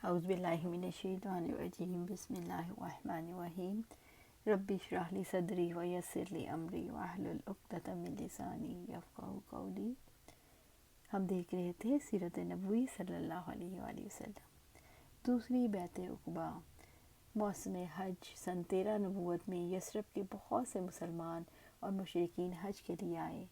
اعوذ باللہ من الشیطان الرجیم بسم اللہ الرحمن الرحیم رب اشرح لی صدری ویسر لی امری واحلل عقدۃ من لسانی یفقہوا قولی۔ ہم دیکھ رہے تھے سیرت نبوی صلی اللہ علیہ وآلہ وسلم، دوسری بیعت عقبہ۔ موسم حج سن 13 نبوت میں یثرب کے بہت سے مسلمان اور مشرکین حج کے لیے آئے۔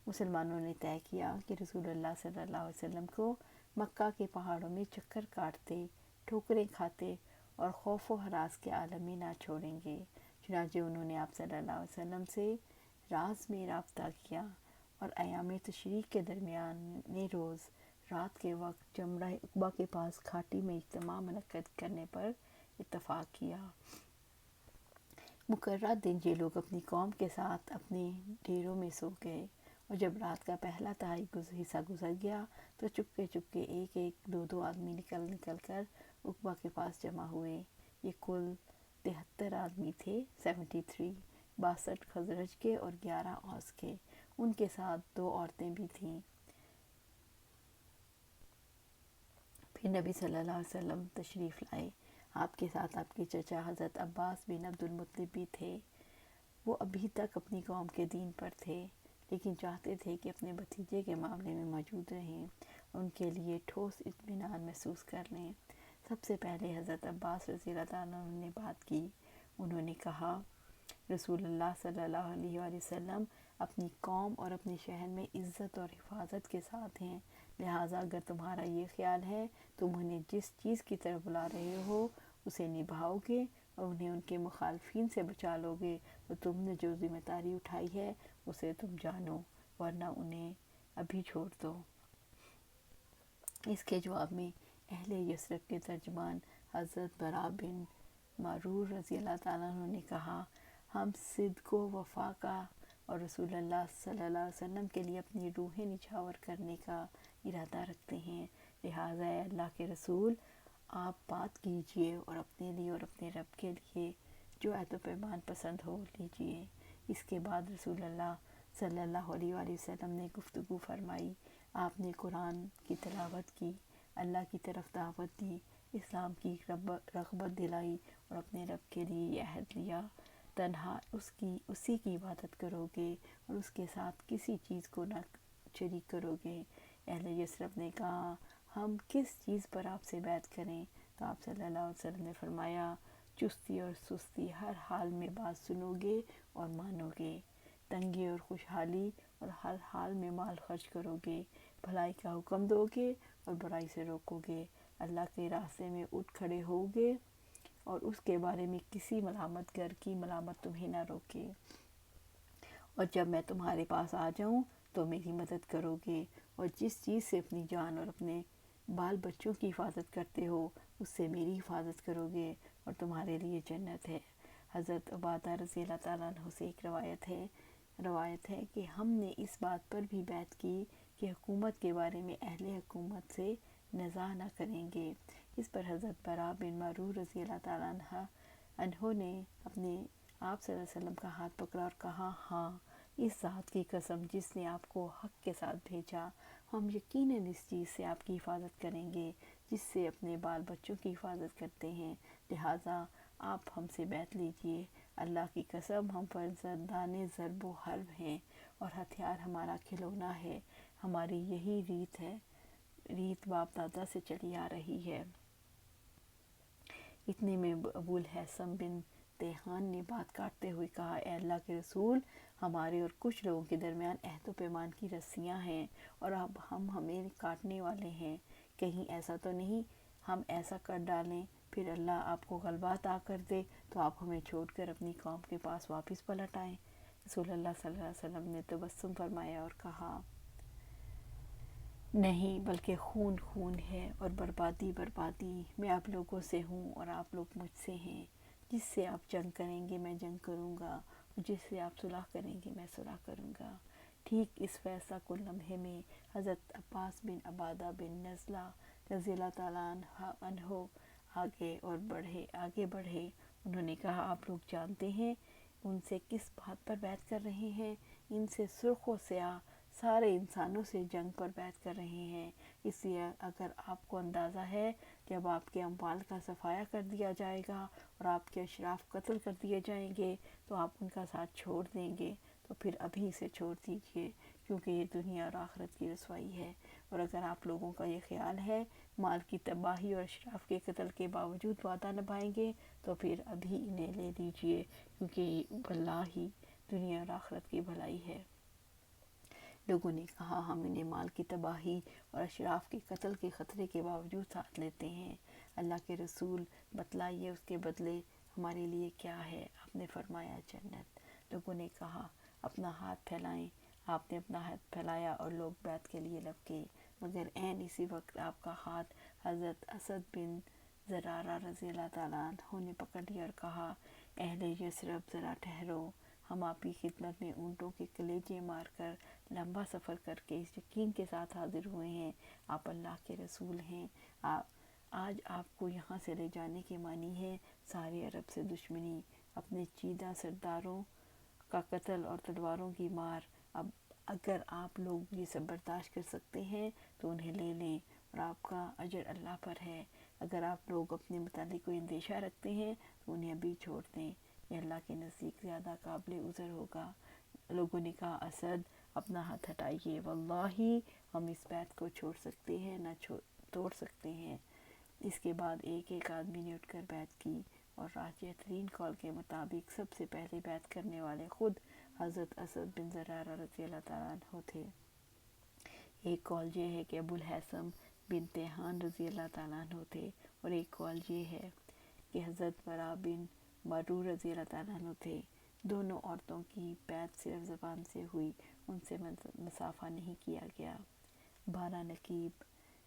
مسلمانوں نے طے کیا کہ رسول اللہ صلی اللہ علیہ وسلم کو مکہ کے پہاڑوں میں چکر کاٹتے، ٹھوکریں کھاتے اور خوف و ہراس کے عالم میں نہ چھوڑیں گے۔ چنانچہ انہوں نے آپ صلی اللہ علیہ وسلم سے راز میں رابطہ کیا اور ایام تشریق کے درمیان روز رات کے وقت جمرہ عقبہ کے پاس گھاٹی میں اجتماع منعقد کرنے پر اتفاق کیا۔ مقررہ دن یہ لوگ اپنی قوم کے ساتھ اپنے ڈیروں میں سو گئے، اور جب رات کا پہلا تہائی حصہ گزر گیا تو چپکے چپکے ایک ایک دو دو آدمی نکل کر عقبہ کے پاس جمع ہوئے۔ یہ کل 73 آدمی تھے، 73، 62 خزرج کے اور 11 اوس کے۔ ان کے ساتھ 2 عورتیں بھی تھیں۔ پھر نبی صلی اللہ علیہ وسلم تشریف لائے۔ آپ کے ساتھ آپ کے چچا حضرت عباس بن عبد المطلب بھی تھے۔ وہ ابھی تک اپنی قوم کے دین پر تھے، لیکن چاہتے تھے کہ اپنے بھتیجے کے معاملے میں موجود رہیں، ان کے لیے ٹھوس اطمینان محسوس کر لیں۔ سب سے پہلے حضرت عباس رضی اللہ عنہ نے بات کی۔ انہوں نے کہا، رسول اللہ صلی اللہ علیہ وآلہ وسلم اپنی قوم اور اپنے شہر میں عزت اور حفاظت کے ساتھ ہیں، لہٰذا اگر تمہارا یہ خیال ہے تم انہیں جس چیز کی طرف بلا رہے ہو اسے نبھاؤ گے اور انہیں ان کے مخالفین سے بچا لو گے تو تم نے جو ذمہ داری اٹھائی ہے اسے تم جانو، ورنہ انہیں ابھی چھوڑ دو۔ اس کے جواب میں اہل یثرب کے ترجمان حضرت براء بن معرور رضی اللہ تعالیٰ عنہ نے کہا، ہم صدق و وفا کا اور رسول اللہ صلی اللہ علیہ وسلم کے لیے اپنی روحیں نچھاور کرنے کا ارادہ رکھتے ہیں، لہٰذا اے اللہ کے رسول آپ بات کیجئے اور اپنے لیے اور اپنے رب کے لیے جو عہد و پیمان پسند ہو لیجئے۔ اس کے بعد رسول اللہ صلی اللہ علیہ وآلہ وسلم نے گفتگو فرمائی۔ آپ نے قرآن کی تلاوت کی، اللہ کی طرف دعوت دی، اسلام کی رغبت دلائی اور اپنے رب کے لیے یہ عہد لیا تنہا اسی کی عبادت کرو گے اور اس کے ساتھ کسی چیز کو نہ شریک کرو گے۔ اہل یثرب نے کہا، ہم کس چیز پر آپ سے بیعت کریں؟ تو آپ صلی اللہ علیہ وسلم نے فرمایا، چستی اور سستی ہر حال میں بات سنو گے اور مانو گے، تنگی اور خوشحالی اور ہر حال میں مال خرچ کرو گے، بھلائی کا حکم دو گے اور برائی سے روکو گے، اللہ کے راستے میں اٹھ کھڑے ہوگے اور اس کے بارے میں کسی ملامت گر کی ملامت تمہیں نہ روکے، اور جب میں تمہارے پاس آ جاؤں تو میری مدد کرو گے، اور جس چیز سے اپنی جان اور اپنے بال بچوں کی حفاظت کرتے ہو اس سے میری حفاظت کرو گے اور تمہارے لیے جنت ہے۔ حضرت عبادہ رضی اللہ تعالیٰ عنہ سے ایک روایت ہے کہ ہم نے اس بات پر بھی بیعت کی کہ حکومت کے بارے میں اہل حکومت سے نزاع نہ کریں گے۔ اس پر حضرت براء بن معرور رضی اللہ تعالیٰ عنہ نے اپنے آپ صلی اللہ علیہ وسلم کا ہاتھ پکڑا اور کہا، ہاں، اس ذات کی قسم جس نے آپ کو حق کے ساتھ بھیجا، ہم یقیناً اس چیز سے آپ کی حفاظت کریں گے جس سے اپنے بال بچوں کی حفاظت کرتے ہیں، لہٰذا آپ ہم سے بیعت لیجئے۔ اللہ کی قسم ہم فرزندان ضرب و حرب ہیں اور ہتھیار ہمارا کھلونا ہے، ہماری یہی ریت باپ دادا سے چلی آ رہی ہے۔ اتنے میں ابو الہیثم بن تیہان نے بات کاٹتے ہوئے کہا، اے اللہ کے رسول، ہمارے اور کچھ لوگوں کے درمیان عہد و پیمان کی رسیاں ہیں اور اب ہم ہمیں کاٹنے والے ہیں، کہیں ایسا تو نہیں ہم ایسا کر ڈالیں پھر اللہ آپ کو غلبہ عطا کر دے تو آپ ہمیں چھوڑ کر اپنی قوم کے پاس واپس پلٹ آئیں۔ رسول اللہ صلی اللہ علیہ وسلم نے تبسم فرمایا اور کہا، نہیں، بلکہ خون خون ہے اور بربادی بربادی، میں آپ لوگوں سے ہوں اور آپ لوگ مجھ سے ہیں، جس سے آپ جنگ کریں گے میں جنگ کروں گا اور جس سے آپ صلح کریں گے میں صلح کروں گا۔ ٹھیک اس فیصلہ کن لمحے میں حضرت عباس بن عبادہ بن نزلہ رضی اللہ تعالیٰ عنہ آگے بڑھے۔ انہوں نے کہا، آپ لوگ جانتے ہیں ان سے کس بات پر بیعت کر رہے ہیں؟ ان سے سرخ و سیاہ سارے انسانوں سے جنگ پر بیعت کر رہے ہیں، اس لیے اگر آپ کو اندازہ ہے جب آپ کے اموال کا صفایا کر دیا جائے گا اور آپ کے اشراف قتل کر دیے جائیں گے تو آپ ان کا ساتھ چھوڑ دیں گے، تو پھر ابھی سے چھوڑ دیجئے، کیونکہ یہ دنیا اور آخرت کی رسوائی ہے۔ اور اگر آپ لوگوں کا یہ خیال ہے مال کی تباہی اور اشراف کے قتل کے باوجود وعدہ نبھائیں گے تو پھر ابھی انہیں لے لیجئے، کیونکہ واللہ ہی دنیا اور آخرت کی بھلائی ہے۔ لوگوں نے کہا ہم انہیں مال کی تباہی اور اشراف کے قتل کے خطرے کے باوجود ساتھ لیتے ہیں۔ اللہ کے رسول بتلائیے اس کے بدلے ہمارے لیے کیا ہے؟ آپ نے فرمایا جنت۔ لوگوں نے کہا اپنا ہاتھ پھیلائیں۔ آپ نے اپنا ہاتھ پھیلایا اور لوگ بیعت کے لیے لپکے، مگر عین اسی وقت آپ کا ہاتھ حضرت اسد بن زرارہ رضی اللہ تعالیٰ عنہ نے پکڑ لیا اور کہا اہل یثرب ذرا ٹھہرو، ہم آپ کی خدمت میں اونٹوں کے کلیجے مار کر لمبا سفر کر کے اس یقین کے ساتھ حاضر ہوئے ہیں آپ اللہ کے رسول ہیں۔ آج آپ کو یہاں سے لے جانے کے معنی ہے سارے عرب سے دشمنی، اپنے چیدہ سرداروں کا قتل اور تلواروں کی مار۔ اب اگر آپ لوگ یہ سب برداشت کر سکتے ہیں تو انہیں لے لیں اور آپ کا اجر اللہ پر ہے۔ اگر آپ لوگ اپنے متعلق کوئی اندیشہ رکھتے ہیں تو انہیں ابھی چھوڑ دیں، یہ اللہ کے نزدیک زیادہ قابل عذر ہوگا۔ لوگوں نے کہا اسد اپنا ہاتھ ہٹائیے، واللہ ہم اس بیعت کو چھوڑ سکتے ہیں نہ توڑ سکتے ہیں۔ اس کے بعد ایک ایک آدمی نے اٹھ کر بیعت کی اور راجح ترین قول کے مطابق سب سے پہلے بیعت کرنے والے خود حضرت اسد بن زرارہ رضی اللہ تعالیٰ عنہ تھے۔ ایک قول یہ ہے کہ ابو الہیثم بن تیہان رضی اللہ تعالیٰ عنہ تھے، اور ایک قول یہ ہے کہ حضرت برا بن معرور رضی اللہ تعالیٰ عنہ تھے۔ دونوں عورتوں کی بیعت صرف زبان سے ہوئی، ان سے مصافحہ نہیں کیا گیا۔ 12 نقیب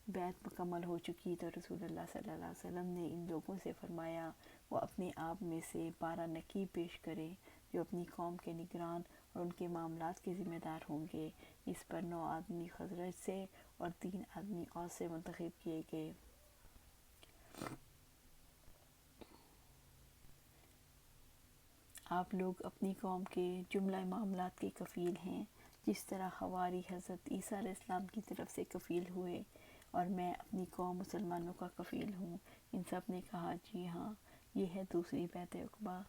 بیعت مکمل ہو چکی تو رسول اللہ صلی اللہ علیہ وسلم نے ان لوگوں سے فرمایا وہ اپنے آپ میں سے 12 نقیب پیش کریں جو اپنی قوم کے نگران اور ان کے معاملات کے ذمہ دار ہوں گے۔ اس پر 9 آدمی خزرج سے اور 3 آدمی اوس سے منتخب کیے گئے۔ آپ لوگ اپنی قوم کے جملہ معاملات کے کفیل ہیں، جس طرح حواری حضرت عیسیٰ علیہ السلام کی طرف سے کفیل ہوئے، اور میں اپنی قوم مسلمانوں کا کفیل ہوں۔ ان سب نے کہا جی ہاں، یہ ہے دوسری بیعت عقبہ۔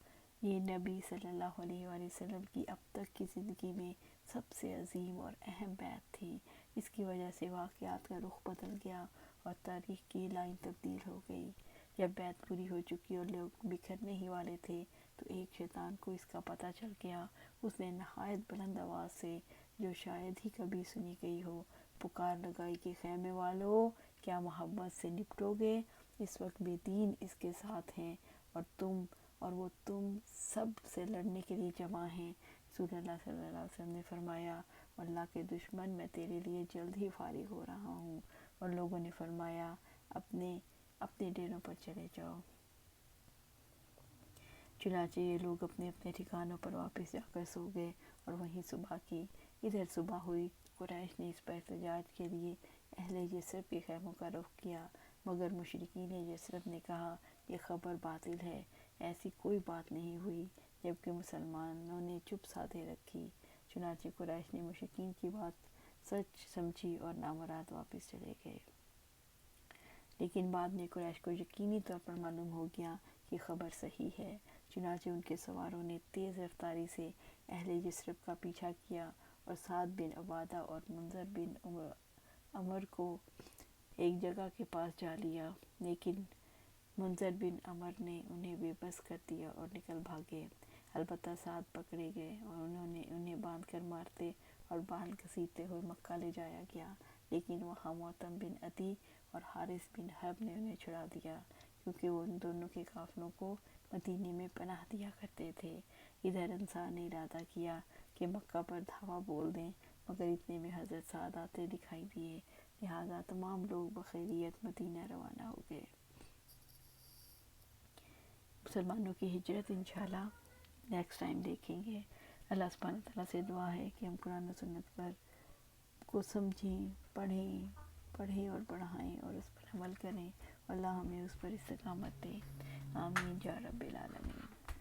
یہ نبی صلی اللہ علیہ وآلہ وسلم کی اب تک کی زندگی میں سب سے عظیم اور اہم بیعت تھی۔ اس کی وجہ سے واقعات کا رخ بدل گیا اور تاریخ کی لائن تبدیل ہو گئی۔ جب بیعت پوری ہو چکی اور لوگ بکھرنے ہی والے تھے تو ایک شیطان کو اس کا پتہ چل گیا۔ اس نے نہایت بلند آواز سے، جو شاید ہی کبھی سنی گئی ہو، پکار لگائی کہ خیمے والو، کیا محمد سے نپٹو گے؟ اس وقت بے دین اس کے ساتھ ہیں اور وہ تم سب سے لڑنے کے لیے جمع ہیں۔ رسول اللہ صلی اللہ علیہ وسلم نے فرمایا اللہ کے دشمن، میں تیرے لیے جلد ہی فارغ ہو رہا ہوں۔ اور لوگوں نے فرمایا اپنے ڈیروں پر چلے جاؤ۔ چنانچہ یہ لوگ اپنے اپنے ٹھکانوں پر واپس جا کر سو گئے اور وہیں صبح کی۔ ادھر صبح ہوئی، قریش نے اس پر احتجاج کے لیے اہل یثرب کے خیموں کا رخ کیا، مگر مشرکین یثرب نے کہا یہ خبر باطل ہے، ایسی کوئی بات نہیں ہوئی، جبکہ مسلمانوں نے چپ سادھے رکھی۔ چنانچہ قریش نے مشرکین کی بات سچ سمجھی اور نامراد واپس چلے گئے۔ لیکن بعد میں قریش کو یقینی طور پر معلوم ہو گیا کہ خبر صحیح ہے، چنانچہ ان کے سواروں نے تیز رفتاری سے اہل یثرب کا پیچھا کیا اور سعد بن عبادہ اور منذر بن عمر کو ایک جگہ کے پاس جا لیا، لیکن منذر بن عمر نے انہیں بے بس کر دیا اور نکل بھاگے۔ البتہ سعد پکڑے گئے اور انہیں باندھ کر مارتے اور بال گھسیٹتے ہوئے مکہ لے جایا گیا، لیکن وہاں معتم بن عدی اور حارث بن حرب نے انہیں چھڑا دیا، کیونکہ وہ ان دونوں کے قافلوں کو مدینے میں پناہ دیا کرتے تھے۔ ادھر انصار نے ارادہ کیا کہ مکہ پر دھاوا بول دیں، مگر اتنے میں حضرت سعد آتے دکھائی دیے، لہٰذا تمام لوگ بخیریت مدینہ روانہ ہو گئے۔ مسلمانوں کی ہجرت انشاءاللہ نیکسٹ ٹائم دیکھیں گے۔ اللہ سبحانہ تعالیٰ سے دعا ہے کہ ہم قرآن و سنت پر کو سمجھیں، پڑھیں اور پڑھائیں اور اس پر عمل کریں، اللہ ہمیں اس پر استقامت دے، آمین یا رب العالمین۔